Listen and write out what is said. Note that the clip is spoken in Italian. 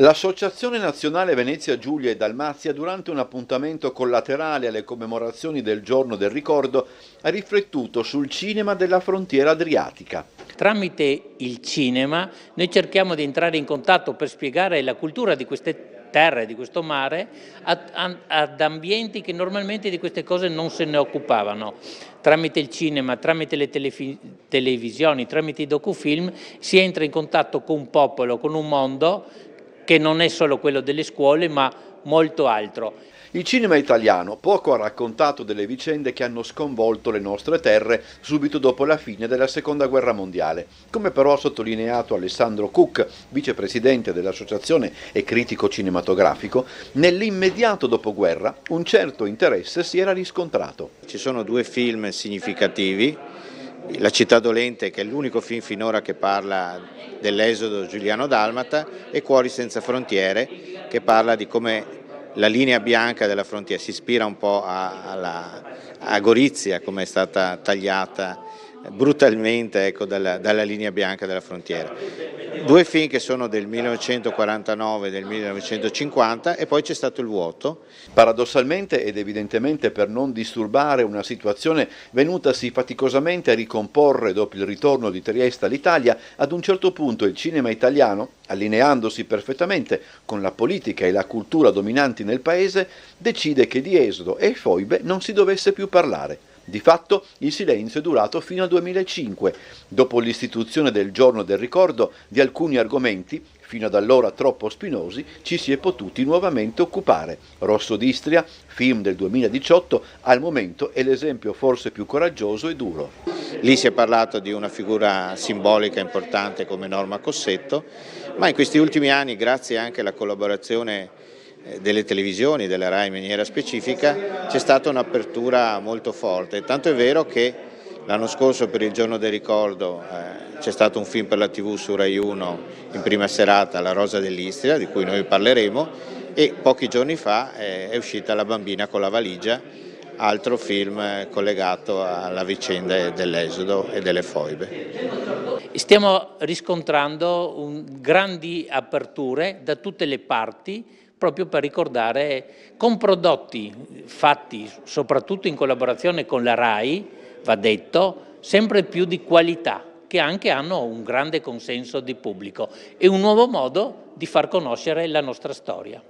L'Associazione Nazionale Venezia Giulia e Dalmazia, durante un appuntamento collaterale alle commemorazioni del Giorno del Ricordo, ha riflettuto sul cinema della frontiera adriatica. Tramite il cinema noi cerchiamo di entrare in contatto per spiegare la cultura di queste terre, di questo mare, ad ambienti che normalmente di queste cose non se ne occupavano. Tramite il cinema, tramite le televisioni, tramite i docufilm si entra in contatto con un popolo, con un mondo che non è solo quello delle scuole, ma molto altro. Il cinema italiano poco ha raccontato delle vicende che hanno sconvolto le nostre terre subito dopo la fine della Seconda Guerra Mondiale, come però ha sottolineato Alessandro Cook, vicepresidente dell'associazione e critico cinematografico. Nell'immediato dopoguerra un certo interesse si era riscontrato. Ci sono due film significativi. La città dolente, che è l'unico film finora che parla dell'esodo giuliano-dalmata, e Cuori senza frontiere, che parla di come la linea bianca della frontiera si ispira un po' a Gorizia, come è stata tagliata brutalmente, ecco, dalla linea bianca della frontiera. Due film che sono del 1949 e del 1950, e poi c'è stato il vuoto. Paradossalmente ed evidentemente per non disturbare una situazione venutasi faticosamente a ricomporre dopo il ritorno di Trieste all'Italia, ad un certo punto il cinema italiano, allineandosi perfettamente con la politica e la cultura dominanti nel paese, decide che di esodo e foibe non si dovesse più parlare. Di fatto il silenzio è durato fino al 2005, dopo l'istituzione del Giorno del Ricordo. Di alcuni argomenti, fino ad allora troppo spinosi, ci si è potuti nuovamente occupare. Rosso d'Istria, film del 2018, al momento è l'esempio forse più coraggioso e duro. Lì si è parlato di una figura simbolica importante come Norma Cossetto, ma in questi ultimi anni, grazie anche alla collaborazione delle televisioni, della RAI in maniera specifica, c'è stata un'apertura molto forte, tanto è vero che l'anno scorso per il Giorno del Ricordo c'è stato un film per la TV su Rai 1 in prima serata, La Rosa dell'Istria, di cui noi parleremo, e pochi giorni fa è uscita La Bambina con la valigia, altro film collegato alla vicenda dell'esodo e delle foibe. Stiamo riscontrando grandi aperture da tutte le parti, proprio per ricordare, con prodotti fatti soprattutto in collaborazione con la RAI, va detto, sempre più di qualità, che anche hanno un grande consenso di pubblico e un nuovo modo di far conoscere la nostra storia.